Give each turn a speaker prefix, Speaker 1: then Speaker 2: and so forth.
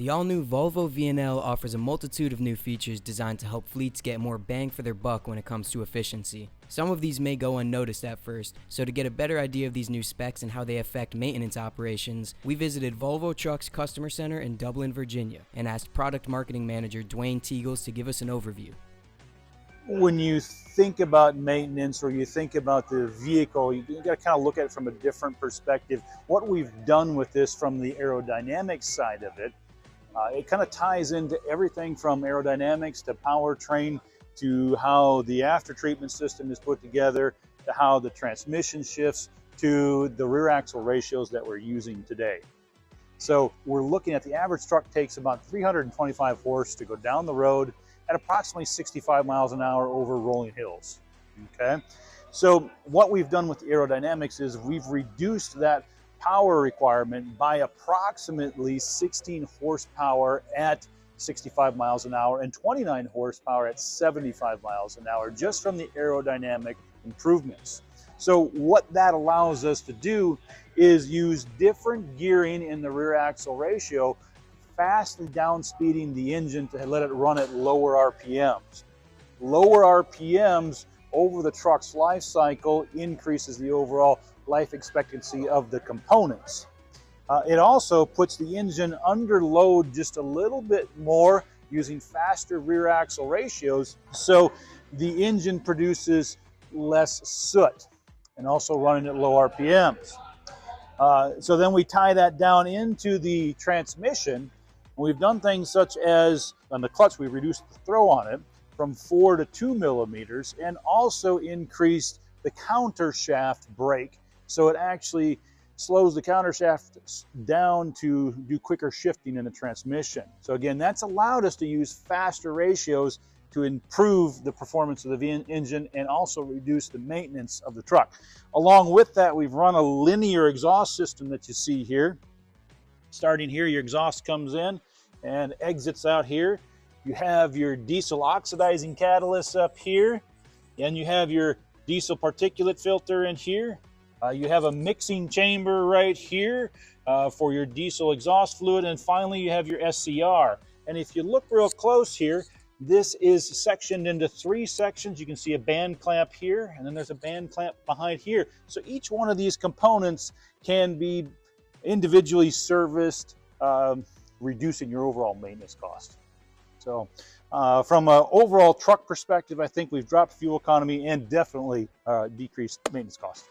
Speaker 1: The all-new Volvo VNL offers a multitude of new features designed to help fleets get more bang for their buck when it comes to efficiency. Some of these may go unnoticed at first, so to get a better idea of these new specs and how they affect maintenance operations, we visited Volvo Trucks Customer Center in Dublin, Virginia, and asked Product Marketing Manager Duane Tegels to give us an overview.
Speaker 2: When you think about maintenance or you think about the vehicle, you got to kind of look at it from a different perspective. What we've done with this from the aerodynamics side of it, it kind of ties into everything from aerodynamics to powertrain to how the after treatment system is put together to how the transmission shifts to the rear axle ratios that we're using today. So we're looking at the average truck takes about 325 horse to go down the road at approximately 65 miles an hour over rolling hills. Okay, so what we've done with the aerodynamics is we've reduced that power requirement by approximately 16 horsepower at 65 miles an hour and 29 horsepower at 75 miles an hour just from the aerodynamic improvements. So what that allows us to do is use different gearing in the rear axle ratio, fastly down speeding the engine to let it run at lower RPMs. Lower RPMs over the truck's life cycle increases the overall life expectancy of the components. It also puts the engine under load just a little bit more using faster rear axle ratios, so the engine produces less soot and also running at low RPMs. So then we tie that down into the transmission. We've done things such as on the clutch, we reduced the throw on it from 4 to 2 millimeters and also increased the counter shaft brake. So it actually slows the counter shaft down to do quicker shifting in the transmission. So again, that's allowed us to use faster ratios to improve the performance of the engine and also reduce the maintenance of the truck. Along with that, we've run a linear exhaust system that you see here. Starting here, your exhaust comes in and exits out here. You have your diesel oxidizing catalyst up here, and you have your diesel particulate filter in here. You have a mixing chamber right here for your diesel exhaust fluid, and finally you have your SCR. And if you look real close here, this is sectioned into 3 sections. You can see a band clamp here, and then there's a band clamp behind here. So each one of these components can be individually serviced, reducing your overall maintenance cost. So from an overall truck perspective, I think we've dropped fuel economy and definitely decreased maintenance costs.